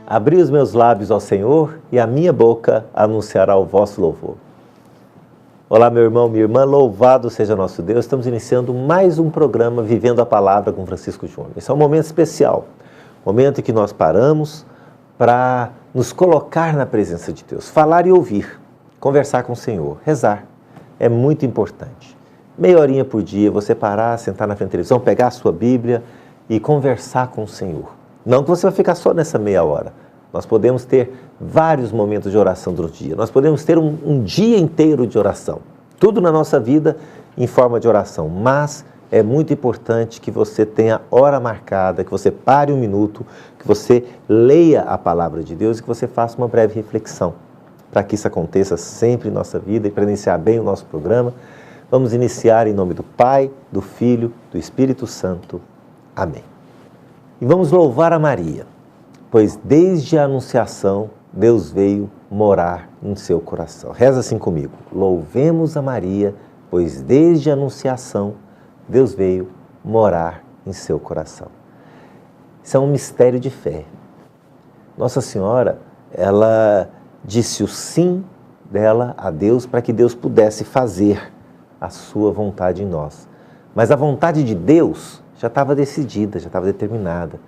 Abri os meus lábios ao Senhor e a minha boca anunciará o vosso louvor. Olá, meu irmão, minha irmã, louvado seja nosso Deus. Estamos iniciando mais um programa Vivendo a Palavra com Francisco Júnior. Esse é um momento especial, momento em que nós paramos para nos colocar na presença de Deus, falar e ouvir, conversar com o Senhor, rezar. É muito importante. Meia horinha por dia, você parar, sentar na frente da televisão, pegar a sua Bíblia e conversar com o Senhor. Não que você vai ficar só nessa meia hora. Nós podemos ter vários momentos de oração durante o dia. Nós podemos ter um dia inteiro de oração. Tudo na nossa vida em forma de oração. Mas é muito importante que você tenha hora marcada, que você pare um minuto, que você leia a palavra de Deus e que você faça uma breve reflexão. Para que isso aconteça sempre em nossa vida e para iniciar bem o nosso programa, vamos iniciar em nome do Pai, do Filho, do Espírito Santo. Amém. E vamos louvar a Maria, pois desde a Anunciação Deus veio morar em seu coração. Reza assim comigo. Louvemos a Maria, pois desde a Anunciação Deus veio morar em seu coração. Isso é um mistério de fé. Nossa Senhora, ela disse o sim dela a Deus para que Deus pudesse fazer a sua vontade em nós. Mas a vontade de Deus já estava decidida, já estava determinada.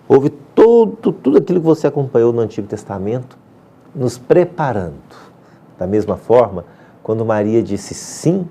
Houve tudo aquilo que você acompanhou no Antigo Testamento, nos preparando. Da mesma forma, quando Maria disse sim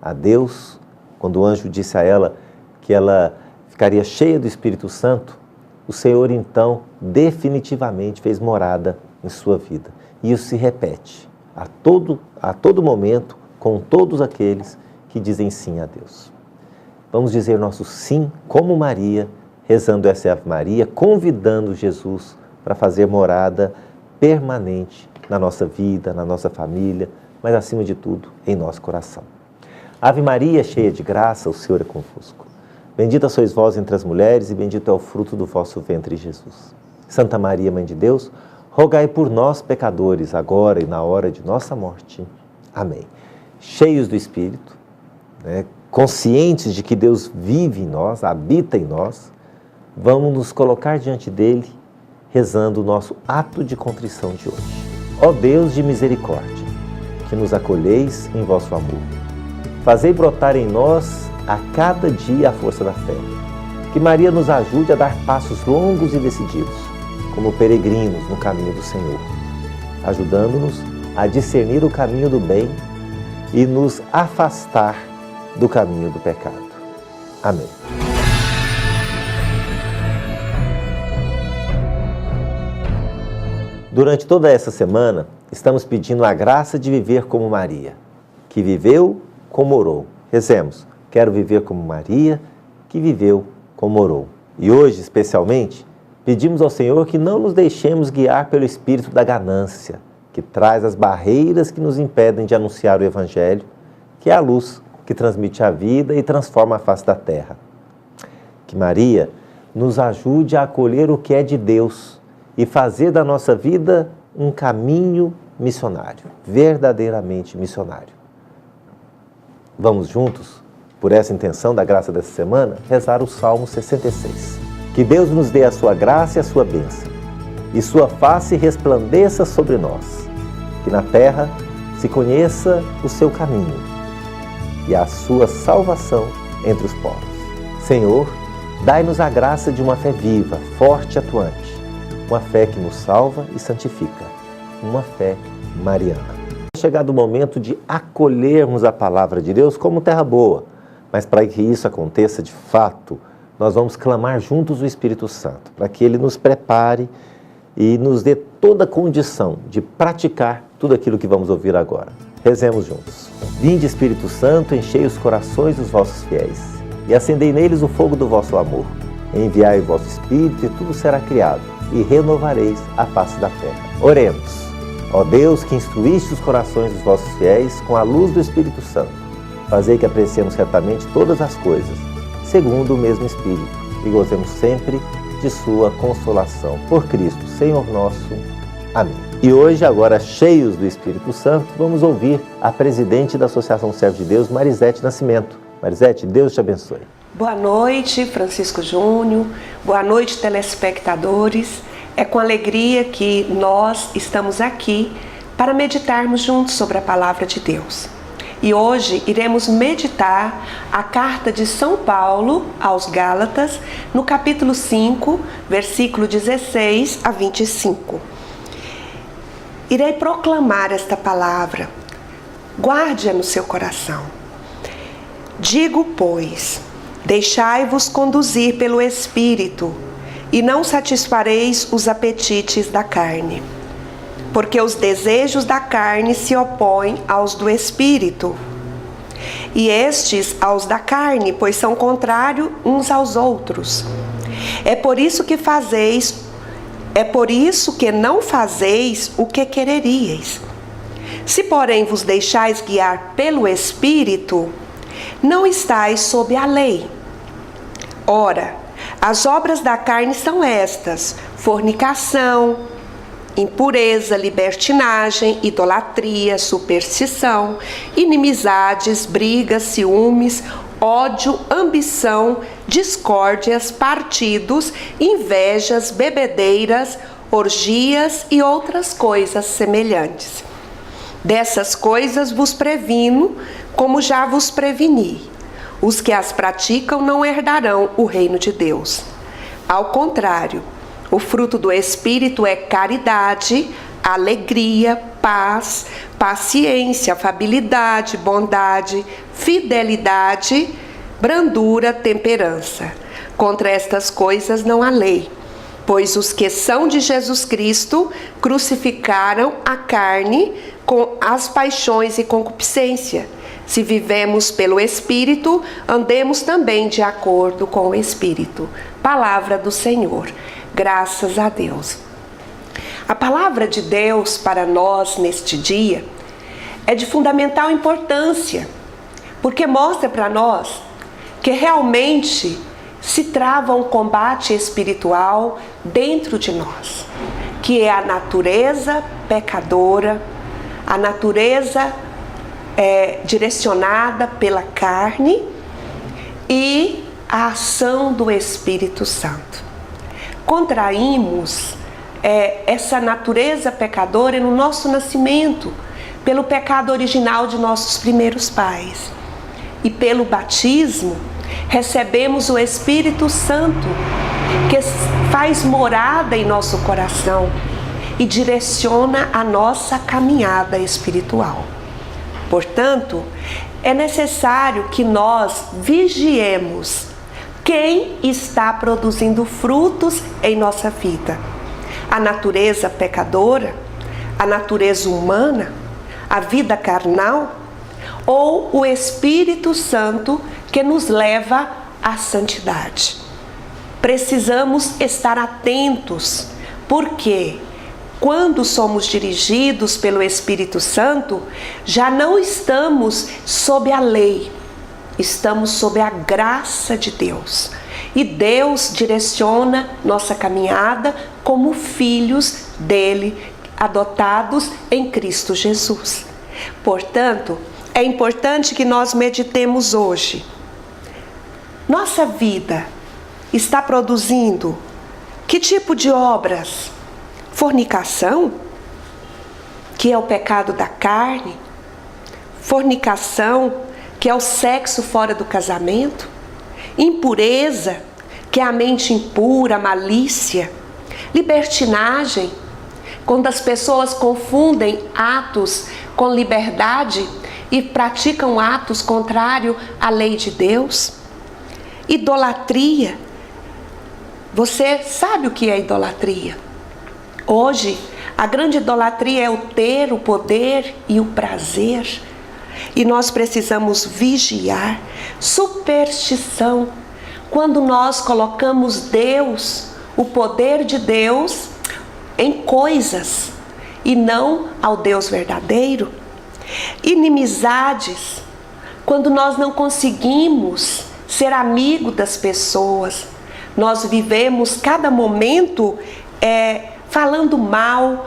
a Deus, quando o anjo disse a ela que ela ficaria cheia do Espírito Santo, o Senhor então definitivamente fez morada em sua vida. E isso se repete a todo momento com todos aqueles que dizem sim a Deus. Vamos dizer nosso sim como Maria, rezando essa Ave Maria, convidando Jesus para fazer morada permanente na nossa vida, na nossa família, mas acima de tudo, em nosso coração. Ave Maria, cheia de graça, o Senhor é convosco. Bendita sois vós entre as mulheres e bendito é o fruto do vosso ventre, Jesus. Santa Maria, Mãe de Deus, rogai por nós, pecadores, agora e na hora de nossa morte. Amém. Cheios do Espírito, conscientes de que Deus vive em nós, habita em nós, vamos nos colocar diante dele, rezando o nosso ato de contrição de hoje. Ó Deus de misericórdia, que nos acolheis em vosso amor, fazei brotar em nós a cada dia a força da fé. Que Maria nos ajude a dar passos longos e decididos, como peregrinos no caminho do Senhor, ajudando-nos a discernir o caminho do bem e nos afastar do caminho do pecado. Amém. Durante toda essa semana, estamos pedindo a graça de viver como Maria, que viveu como orou. Rezemos, quero viver como Maria, que viveu como orou. E hoje, especialmente, pedimos ao Senhor que não nos deixemos guiar pelo espírito da ganância, que traz as barreiras que nos impedem de anunciar o Evangelho, que é a luz que transmite a vida e transforma a face da terra. Que Maria nos ajude a acolher o que é de Deus e fazer da nossa vida um caminho missionário, verdadeiramente missionário. Vamos juntos, por essa intenção da graça dessa semana, rezar o Salmo 66. Que Deus nos dê a sua graça e a sua bênção, e sua face resplandeça sobre nós. Que na terra se conheça o seu caminho e a sua salvação entre os povos. Senhor, dai-nos a graça de uma fé viva, forte e atuante, uma fé que nos salva e santifica, uma fé mariana. É chegado o momento de acolhermos a palavra de Deus como terra boa, mas para que isso aconteça de fato, nós vamos clamar juntos o Espírito Santo, para que Ele nos prepare e nos dê toda a condição de praticar tudo aquilo que vamos ouvir agora. Rezemos juntos. Vinde, Espírito Santo, enchei os corações dos vossos fiéis e acendei neles o fogo do vosso amor. Enviai o vosso Espírito e tudo será criado e renovareis a face da terra. Oremos. Ó Deus, que instruíste os corações dos vossos fiéis com a luz do Espírito Santo, fazei que apreciemos retamente todas as coisas, segundo o mesmo Espírito, e gozemos sempre de sua consolação. Por Cristo, Senhor nosso. Amém. E hoje, agora cheios do Espírito Santo, vamos ouvir a presidente da Associação Servo de Deus, Marisete Nascimento. Marisete, Deus te abençoe. Boa noite, Francisco Júnior. Boa noite, telespectadores. É com alegria que nós estamos aqui para meditarmos juntos sobre a Palavra de Deus. E hoje iremos meditar a carta de São Paulo aos Gálatas, no capítulo 5, versículo 16 a 25. Irei proclamar esta palavra, guarde-a no seu coração. Digo, pois, deixai-vos conduzir pelo Espírito, e não satisfareis os apetites da carne. Porque os desejos da carne se opõem aos do Espírito, e estes aos da carne, pois são contrários uns aos outros. É por isso que não fazeis o que quereríeis. Se, porém, vos deixais guiar pelo Espírito, não estáis sob a lei. Ora, as obras da carne são estas: fornicação, impureza, libertinagem, idolatria, superstição, inimizades, brigas, ciúmes, ódio, ambição, discórdias, partidos, invejas, bebedeiras, orgias e outras coisas semelhantes. Dessas coisas vos previno, como já vos preveni. Os que as praticam não herdarão o reino de Deus. Ao contrário, o fruto do Espírito é caridade, alegria, paz, paciência, afabilidade, bondade, fidelidade, brandura, temperança. Contra estas coisas não há lei, pois os que são de Jesus Cristo crucificaram a carne com as paixões e concupiscência. Se vivemos pelo Espírito, andemos também de acordo com o Espírito. Palavra do Senhor. Graças a Deus. A palavra de Deus para nós neste dia é de fundamental importância, porque mostra para nós que realmente se trava um combate espiritual dentro de nós, que é a natureza pecadora, a natureza direcionada pela carne e a ação do Espírito Santo. Contraímos essa natureza pecadora no nosso nascimento, pelo pecado original de nossos primeiros pais. E pelo batismo, recebemos o Espírito Santo, que faz morada em nosso coração e direciona a nossa caminhada espiritual. Portanto, é necessário que nós vigiemos quem está produzindo frutos em nossa vida. A natureza pecadora, a natureza humana, a vida carnal ou o Espírito Santo que nos leva à santidade. Precisamos estar atentos, porque quando somos dirigidos pelo Espírito Santo, já não estamos sob a lei, estamos sob a graça de Deus. E Deus direciona nossa caminhada como filhos dele, adotados em Cristo Jesus. Portanto, é importante que nós meditemos hoje. Nossa vida está produzindo que tipo de obras? Fornicação, que é o pecado da carne. Fornicação, que é o sexo fora do casamento. Impureza, que é a mente impura, a malícia. Libertinagem, quando as pessoas confundem atos com liberdade e praticam atos contrários à lei de Deus. Idolatria. Você sabe o que é idolatria? Hoje, a grande idolatria é o ter, o poder e o prazer. E nós precisamos vigiar. Superstição, quando nós colocamos Deus, o poder de Deus, em coisas e não ao Deus verdadeiro. Inimizades, quando nós não conseguimos ser amigo das pessoas, nós vivemos cada momento falando mal,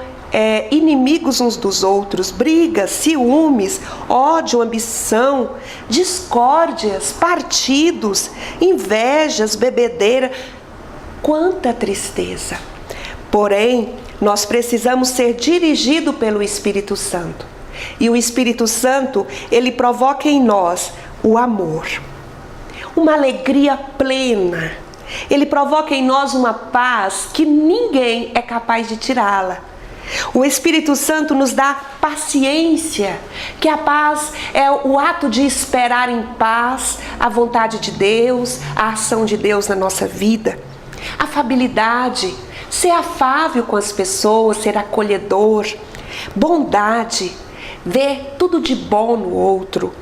inimigos uns dos outros, brigas, ciúmes, ódio, ambição, discórdias, partidos, invejas, bebedeira. Quanta tristeza! Porém, nós precisamos ser dirigidos pelo Espírito Santo. E o Espírito Santo, ele provoca em nós o amor, uma alegria plena. Ele provoca em nós uma paz que ninguém é capaz de tirá-la. O Espírito Santo nos dá paciência, que a paz é o ato de esperar em paz a vontade de Deus, a ação de Deus na nossa vida. Afabilidade, ser afável com as pessoas, ser acolhedor. Bondade, ver tudo de bom no outro.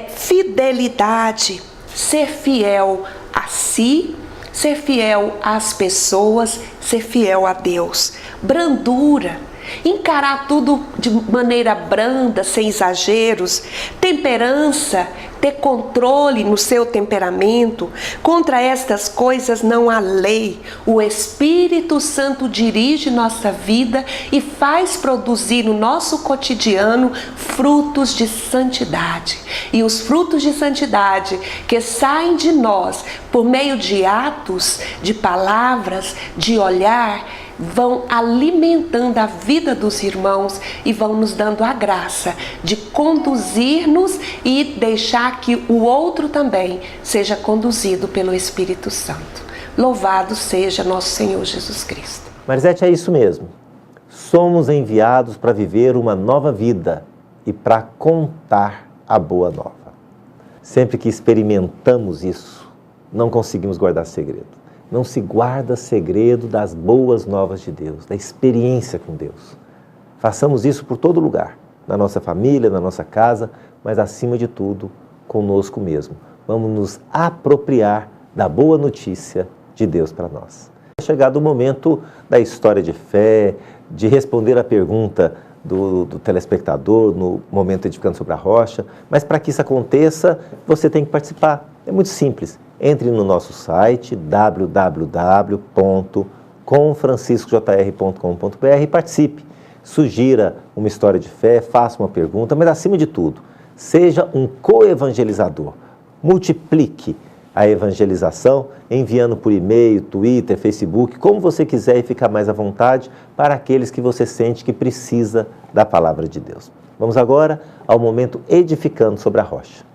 Fidelidade, ser fiel a si, ser fiel às pessoas, ser fiel a Deus. Brandura, encarar tudo de maneira branda, sem exageros. Temperança, ter controle no seu temperamento. Contra estas coisas não há lei. O Espírito Santo dirige nossa vida e faz produzir no nosso cotidiano frutos de santidade. E os frutos de santidade que saem de nós por meio de atos, de palavras, de olhar, vão alimentando a vida dos irmãos e vão nos dando a graça de conduzir-nos e deixar que o outro também seja conduzido pelo Espírito Santo. Louvado seja nosso Senhor Jesus Cristo. Marisete, é isso mesmo. Somos enviados para viver uma nova vida e para contar a boa nova. Sempre que experimentamos isso, não conseguimos guardar segredo. Não se guarda segredo das boas novas de Deus, da experiência com Deus. Façamos isso por todo lugar, na nossa família, na nossa casa, mas acima de tudo, conosco mesmo. Vamos nos apropriar da boa notícia de Deus para nós. É chegado o momento da história de fé, de responder a pergunta do telespectador no momento Edificando sobre a Rocha, mas para que isso aconteça, você tem que participar. É muito simples. Entre no nosso site www.comfranciscojr.com.br e participe. Sugira uma história de fé, faça uma pergunta, mas acima de tudo, seja um co-evangelizador. Multiplique a evangelização enviando por e-mail, Twitter, Facebook, como você quiser e ficar mais à vontade para aqueles que você sente que precisa da palavra de Deus. Vamos agora ao momento Edificando sobre a Rocha.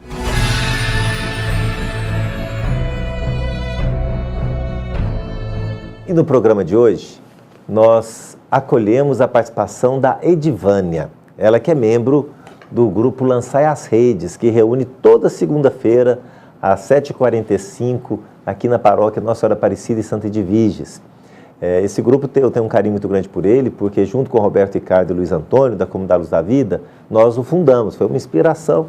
E no programa de hoje, nós acolhemos a participação da Edivânia, ela que é membro do grupo Lançai as Redes, que reúne toda segunda-feira, às 7h45, aqui na paróquia Nossa Senhora Aparecida e Santa Edviges. Esse grupo eu tenho um carinho muito grande por ele, porque junto com o Roberto Ricardo e Luiz Antônio, da Comunidade Luz da Vida, nós o fundamos, foi uma inspiração.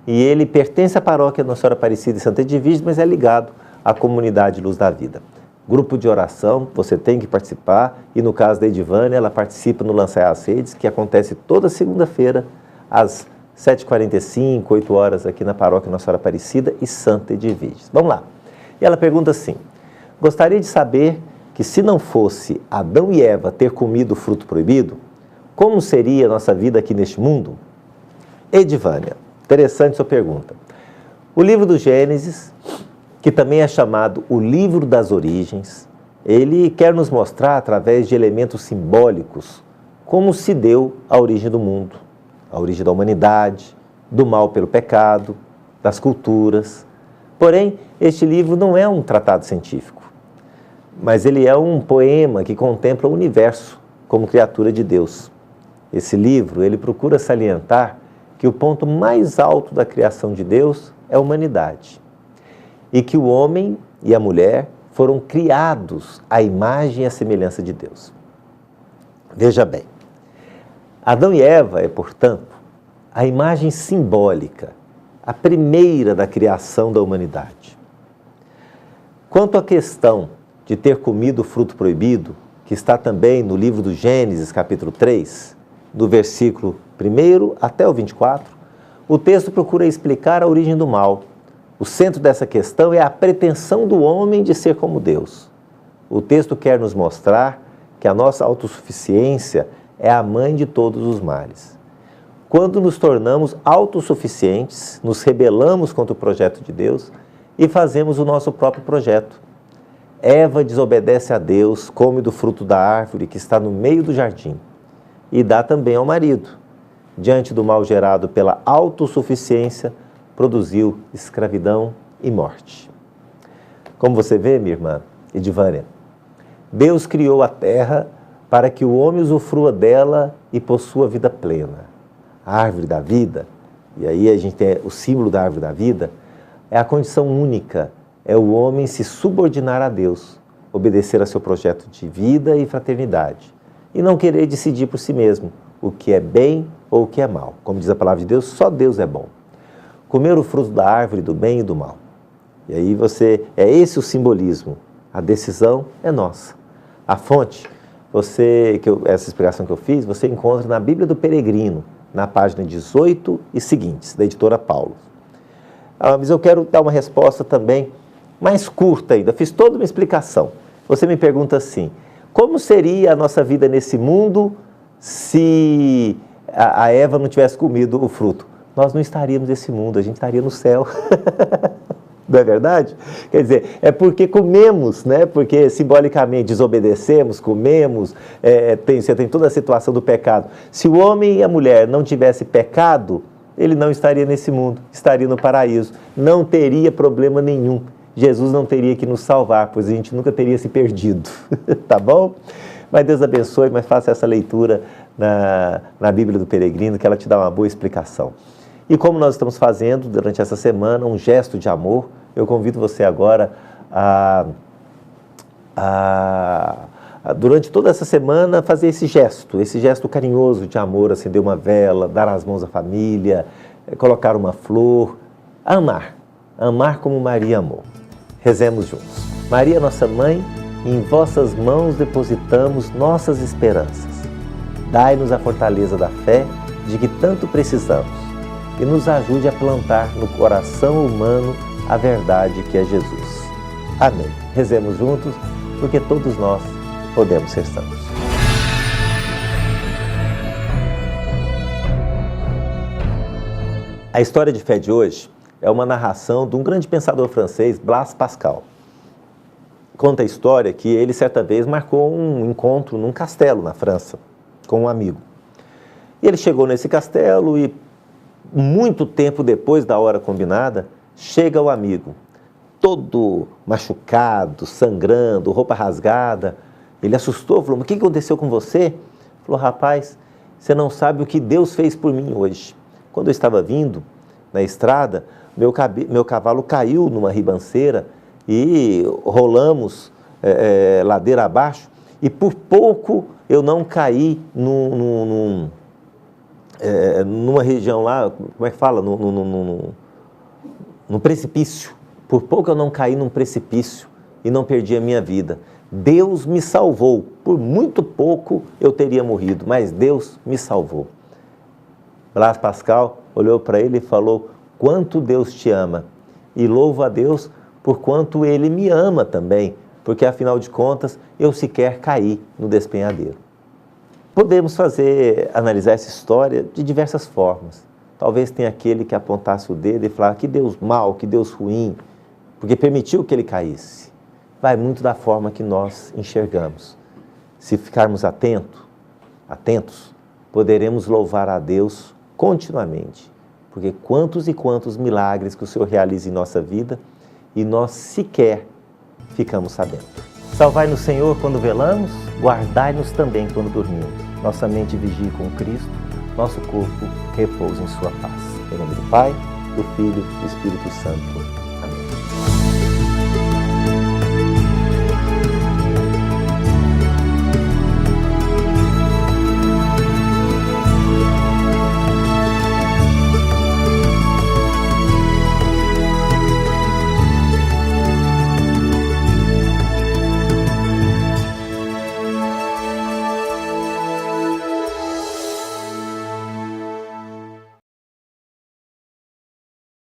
E ele pertence à paróquia Nossa Senhora Aparecida e Santa Edviges, mas é ligado à Comunidade Luz da Vida. Grupo de oração, você tem que participar, e no caso da Edivânia, ela participa no Lançai as Redes, que acontece toda segunda-feira, às 7h45, 8 horas, aqui na paróquia Nossa Senhora Aparecida e Santa Edviges. Vamos lá. E ela pergunta assim: gostaria de saber que se não fosse Adão e Eva ter comido o fruto proibido, como seria a nossa vida aqui neste mundo? Edivânia, interessante sua pergunta. O livro do Gênesis, que também é chamado o livro das origens, ele quer nos mostrar, através de elementos simbólicos, como se deu a origem do mundo, a origem da humanidade, do mal pelo pecado, das culturas. Porém, este livro não é um tratado científico, mas ele é um poema que contempla o universo como criatura de Deus. Esse livro, ele procura salientar que o ponto mais alto da criação de Deus é a humanidade, e que o homem e a mulher foram criados à imagem e à semelhança de Deus. Veja bem, Adão e Eva é, portanto, a imagem simbólica, a primeira da criação da humanidade. Quanto à questão de ter comido o fruto proibido, que está também no livro do Gênesis, capítulo 3, do versículo 1 até o 24, o texto procura explicar a origem do mal. O centro dessa questão é a pretensão do homem de ser como Deus. O texto quer nos mostrar que a nossa autossuficiência é a mãe de todos os males. Quando nos tornamos autossuficientes, nos rebelamos contra o projeto de Deus e fazemos o nosso próprio projeto. Eva desobedece a Deus, come do fruto da árvore que está no meio do jardim e dá também ao marido. Diante do mal gerado pela autossuficiência, produziu escravidão e morte. Como você vê, minha irmã Edivânia, Deus criou a terra para que o homem usufrua dela e possua vida plena. A árvore da vida, e aí a gente tem o símbolo da árvore da vida, é a condição única, é o homem se subordinar a Deus, obedecer a seu projeto de vida e fraternidade, e não querer decidir por si mesmo o que é bem ou o que é mal. Como diz a palavra de Deus, só Deus é bom. Comer o fruto da árvore do bem e do mal. E aí é esse o simbolismo. A decisão é nossa. A fonte, essa explicação que eu fiz, você encontra na Bíblia do Peregrino, na página 18 e seguintes, da editora Paulo. Mas eu quero dar uma resposta também mais curta ainda. Fiz toda uma explicação. Você me pergunta assim, como seria a nossa vida nesse mundo se a Eva não tivesse comido o fruto? Nós não estaríamos nesse mundo, a gente estaria no céu. Não é verdade? Quer dizer, é porque comemos, né? Porque simbolicamente desobedecemos, comemos, você tem toda a situação do pecado. Se o homem e a mulher não tivessem pecado, ele não estaria nesse mundo, estaria no paraíso, não teria problema nenhum. Jesus não teria que nos salvar, pois a gente nunca teria se perdido, tá bom? Mas Deus abençoe, mas faça essa leitura na Bíblia do Peregrino, que ela te dá uma boa explicação. E como nós estamos fazendo durante essa semana um gesto de amor, eu convido você agora durante toda essa semana, fazer esse gesto carinhoso de amor, acender uma vela, dar as mãos à família, colocar uma flor, amar como Maria amou. Rezemos juntos. Maria, nossa mãe, em vossas mãos depositamos nossas esperanças. Dai-nos a fortaleza da fé de que tanto precisamos e nos ajude a plantar no coração humano a verdade que é Jesus. Amém. Rezemos juntos, porque todos nós podemos ser santos. A história de fé de hoje é uma narração de um grande pensador francês, Blaise Pascal. Conta a história que ele, certa vez, marcou um encontro num castelo na França, com um amigo. E ele chegou nesse castelo e, muito tempo depois da hora combinada, chega o amigo, todo machucado, sangrando, roupa rasgada. Ele assustou, falou, mas o que aconteceu com você? Falou, rapaz, você não sabe o que Deus fez por mim hoje. Quando eu estava vindo na estrada, meu cavalo caiu numa ribanceira e rolamos ladeira abaixo e por pouco eu não caí numa região lá, como é que fala? Num precipício. Por pouco eu não caí num precipício e não perdi a minha vida. Deus me salvou. Por muito pouco eu teria morrido, mas Deus me salvou. Blaise Pascal olhou para ele e falou, quanto Deus te ama. E louvo a Deus por quanto Ele me ama também, porque afinal de contas eu sequer caí no despenhadeiro. Podemos analisar essa história de diversas formas. Talvez tenha aquele que apontasse o dedo e falar que Deus mau, que Deus ruim, porque permitiu que ele caísse. Vai muito da forma que nós enxergamos. Se ficarmos atentos, poderemos louvar a Deus continuamente, porque quantos e quantos milagres que o Senhor realiza em nossa vida e nós sequer ficamos sabendo. Salvai-nos, Senhor, quando velamos, guardai-nos também quando dormimos. Nossa mente vigie com Cristo, nosso corpo repousa em sua paz. Em nome do Pai, do Filho e do Espírito Santo.